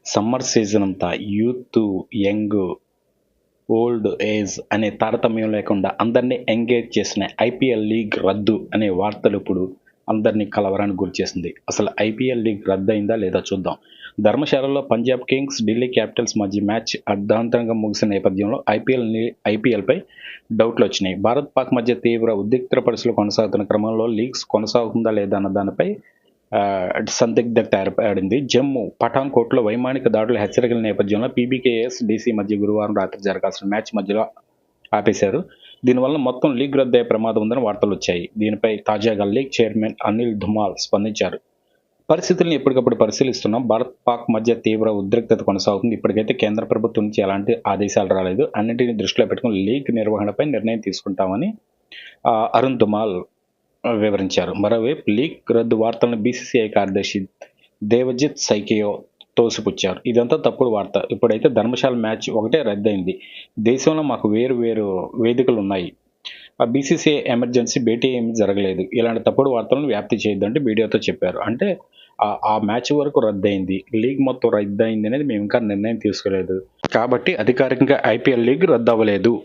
Summer season అంతా youth, young, old age అనే తారతమ్యం లేకుండా అందరినీ ఎంగేజ్ చేసిన ఐపీఎల్ లీగ్ రద్దు అనే వార్తలు ఇప్పుడు అందరినీ కలవరానికి గురిచేసింది. అసలు ఐపీఎల్ లీగ్ రద్దయిందా లేదా చూద్దాం. ధర్మశాలలో పంజాబ్ కింగ్స్, ఢిల్లీ క్యాపిటల్స్ మధ్య మ్యాచ్ అర్ధాంతరంగా ముగిసిన నేపథ్యంలో ఐపీఎల్పై డౌట్లు వచ్చినాయి. భారత్ పాక్ మధ్య తీవ్ర ఉద్రిక్త పరిస్థితులు కొనసాగుతున్న క్రమంలో లీగ్స్ కొనసాగుతుందా లేదా అన్న దానిపై సందిగ్ధత ఏర్పడింది. జమ్మూ, పఠాన్కోట్లో వైమానిక దాడుల హెచ్చరికల నేపథ్యంలో పీబీకేఎస్, డీసీ మధ్య గురువారం రాత్రి జరగాల్సిన మ్యాచ్ మధ్యలో ఆపేశారు. దీనివల్ల మొత్తం లీగ్ రద్దయ్యే ప్రమాదం ఉందని వార్తలు వచ్చాయి. దీనిపై తాజాగా లీగ్ చైర్మన్ అనిల్ ధుమాల్ స్పందించారు. పరిస్థితులను ఎప్పటికప్పుడు పరిశీలిస్తున్నాం. భారత్ పాక్ మధ్య తీవ్ర ఉద్రిక్తత కొనసాగుతుంది. ఇప్పటికైతే కేంద్ర ప్రభుత్వం నుంచి ఎలాంటి ఆదేశాలు రాలేదు. అన్నింటినీ దృష్టిలో పెట్టుకుని లీగ్ నిర్వహణపై నిర్ణయం తీసుకుంటామని అరుణ్ ధుమాల్ వివరించారు. మరోవైపు లీగ్ రద్దు వార్తలను బీసీసీఐ కార్యదర్శి దేవజిత్ సైకియో తోసిపుచ్చారు. ఇదంతా తప్పుడు వార్త. ఇప్పుడైతే ధర్మశాల మ్యాచ్ ఒకటే రద్దయింది. దేశంలో మాకు వేరు వేరు వేదికలు ఉన్నాయి. ఆ బీసీసీఐ ఎమర్జెన్సీ భేటీ ఏమీ జరగలేదు. ఇలాంటి తప్పుడు వార్తలను వ్యాప్తి చేయొద్దంటే వీడియోతో చెప్పారు. అంటే ఆ మ్యాచ్ వరకు రద్దయింది, లీగ్ మొత్తం రద్దయింది అనేది మేము ఇంకా నిర్ణయం తీసుకోలేదు కాబట్టి అధికారికంగా ఐపీఎల్ లీగ్ రద్దు అవ్వలేదు.